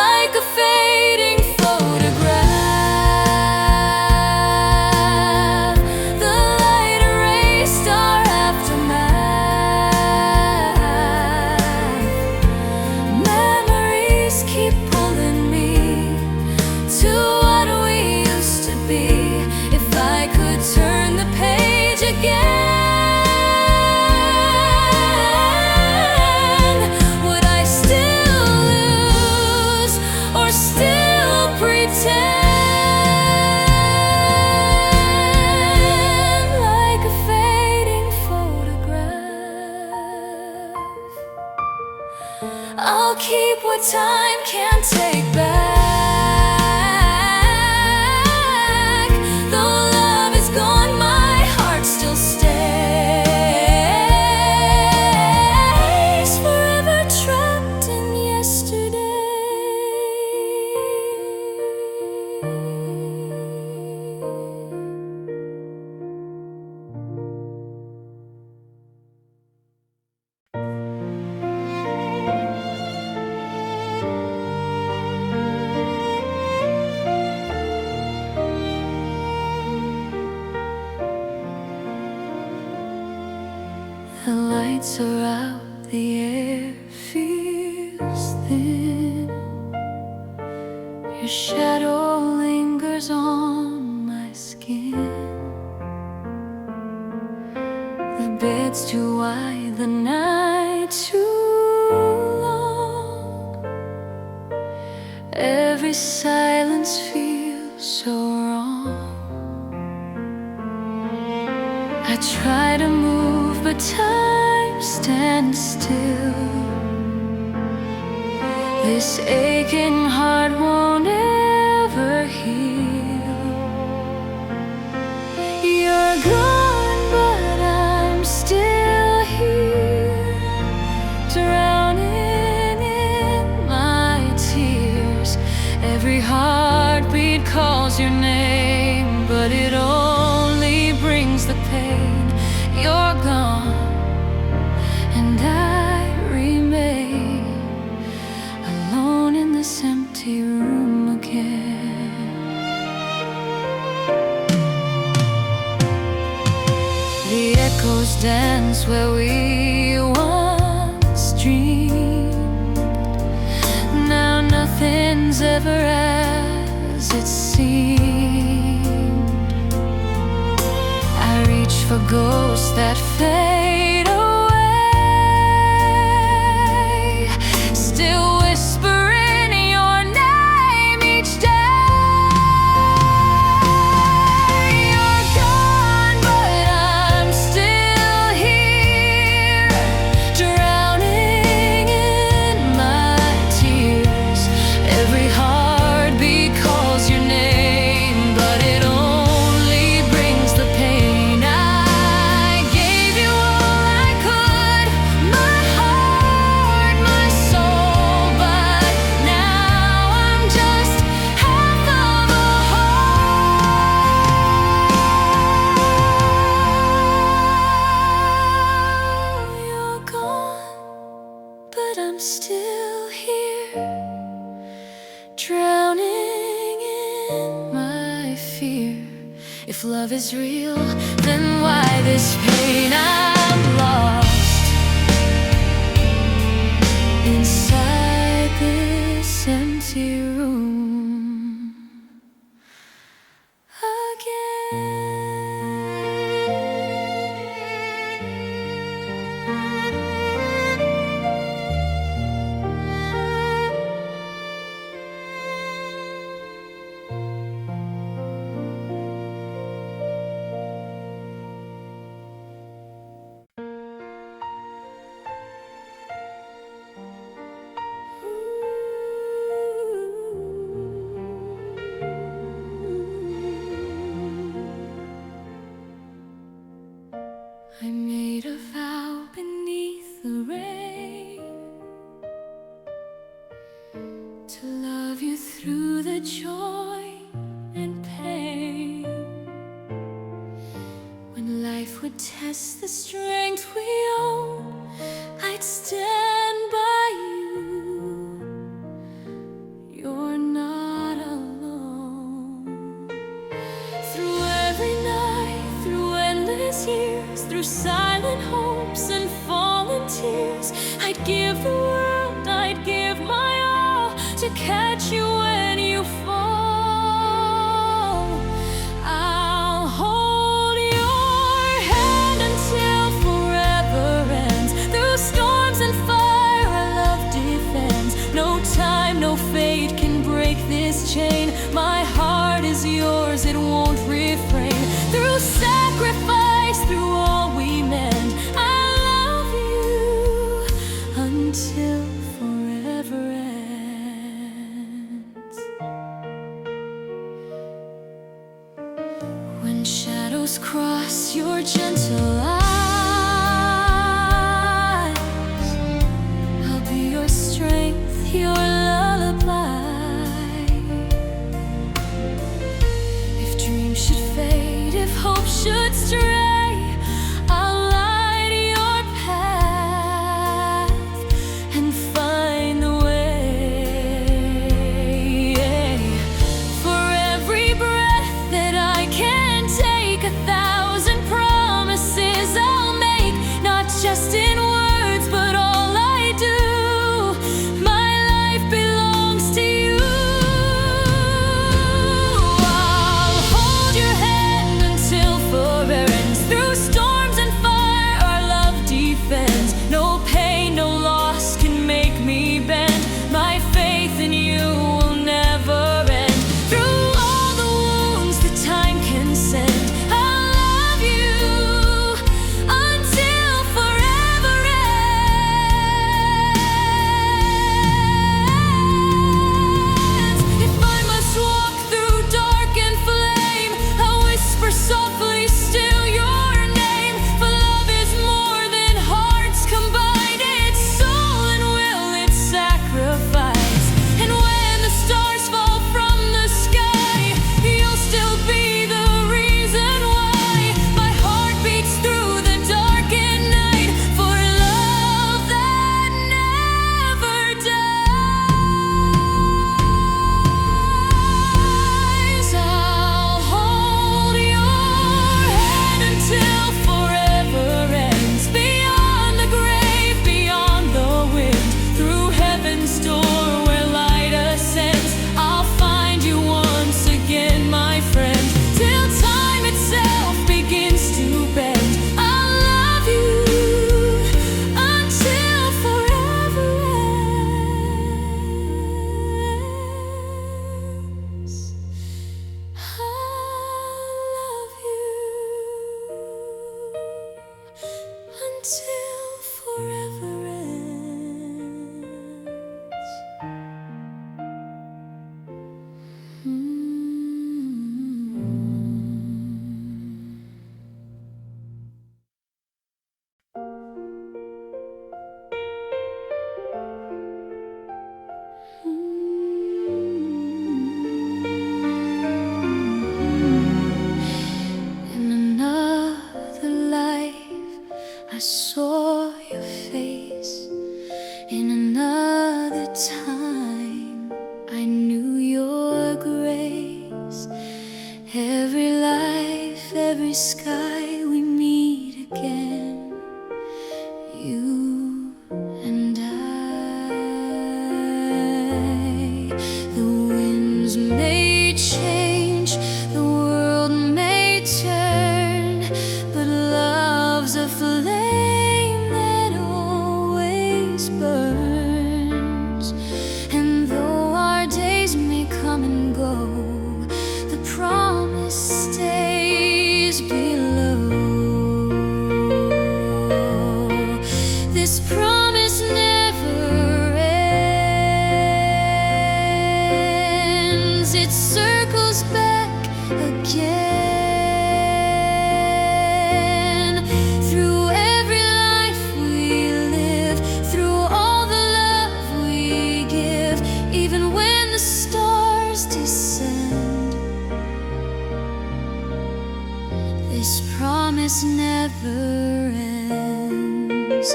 Like a fading photograph, the light erased our aftermath. Memories keep pulling me to what we used to be. If I could turn the page again, would I still lose or still pretend? Like a fading photograph, I'll keep what time can't take back. Though love is gone, my heart still stays, forever trapped in yesterday. The lights are out, the air feels thin. Your shadow lingers on my skin. The bed's too wide, the night too long. Every silence feels so wrong. I try to move, but time stands still. This aching heart won't ever heal. You're gone, but I'm still here, drowning in my tears. Every heartbeat calls your name, but it only brings the pain. You're gone, and I remain alone in this empty room again. The echoes dance where we once dreamed. Now nothing's ever as it seemed. I reach for ghosts that fade away, still whispering your name each day. but I'm still here, drowning in my fear. If love is real, then why this pain? I'm lost inside this empty room again. I made a vow beneath the rain to love you through the joy and pain. When life would test the strength we own, I'd stand by you. You're not alone. Through every night, through endless years, through silent hopes and fallen tears, I'd give the world, I'd give my all to catch you when you fall. I'll hold your hand until forever ends. Through storms and fire, our love defends. No time, no fate can break this chain. My heart is yours, it won't refrain. Through sacrifice, through all we mend, I love you until forever ends. When shadows cross your gentle eyes, I'll be your strength, your lullaby. If dreams should fade, if hope should stray, I'll light your path and find the way. For every breath that I can take, 1,000 promises I'll make, not just in words, but all I do. My life time I knew your grace. Every life, every sky, we meet again, you and I. The winds may change, the world may turn, but love's a flame that always burns. And though our days may come and go, the promise stays below. This promise never ends. It circles back again. Through every life we live, through all the love we give, even when the stars descend, this promise never ends.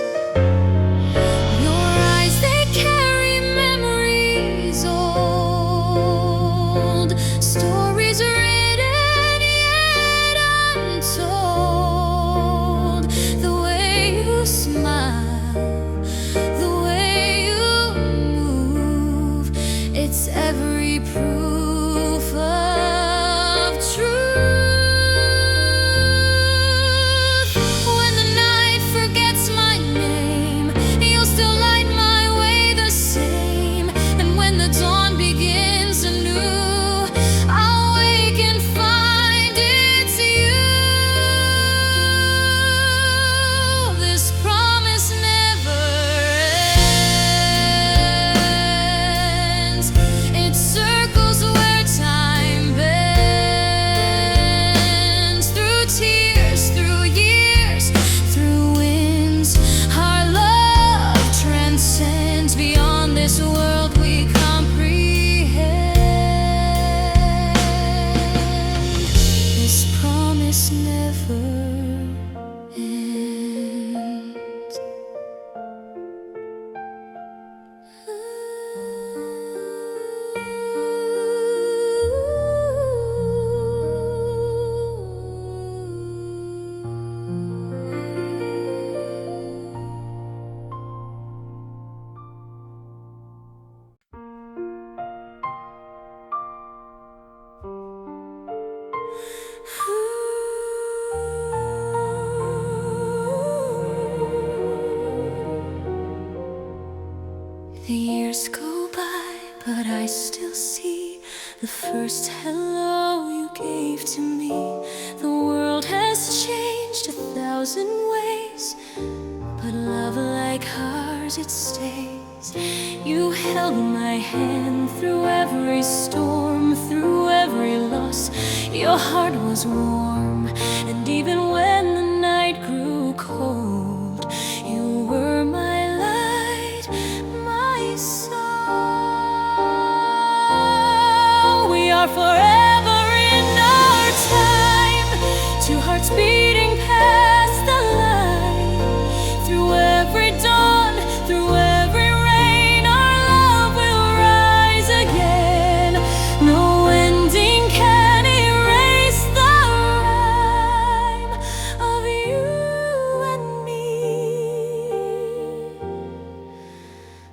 Your eyes, they carry memories old, stories written yet untold. The way you smile, the way you move, it's every proof of truth. When the night forgets my name, you'll still light my way the same. And when the dawn begins anew, I'll wake and find it's you. This promise never ends. It circles where time bends. Through tears, through years, through winds, our love transcends beyond this world we comprehend. This promise never ends. The years go by, but I still see the first hello you gave to me. The world has changed 1,000 ways, but love like ours, it stays. You held my hand through every storm, through every loss. Your heart was warm, and even when the night grew cold, you were my light, my soul. We are forever in our time, two hearts beating past the line. Through every dawn, through every rain, our love will rise again. No ending can erase the rhyme of you and me.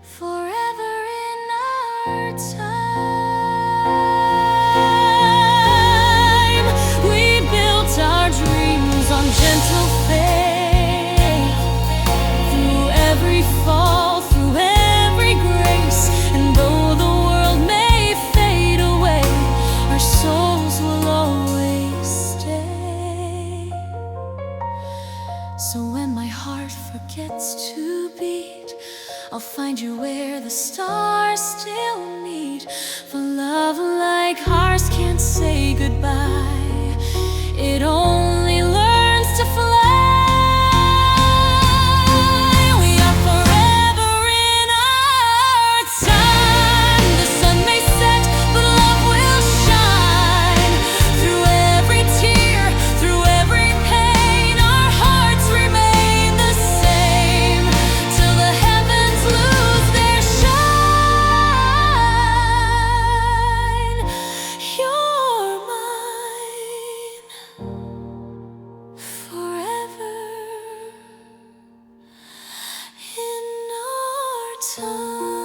Forever in our time, we built our dreams on gentle faith. Through every fall, through every grace, and though the world may fade away, our souls will always stay. So when my heart forgets to beat, I'll find you where the stars still meet. For love like ours can't say goodbye, it only learns to fly. We are forever in our time. The sun may set, but love will shine. Through every tear, through every pain, our hearts remain. Till the heavens lose their shine. time.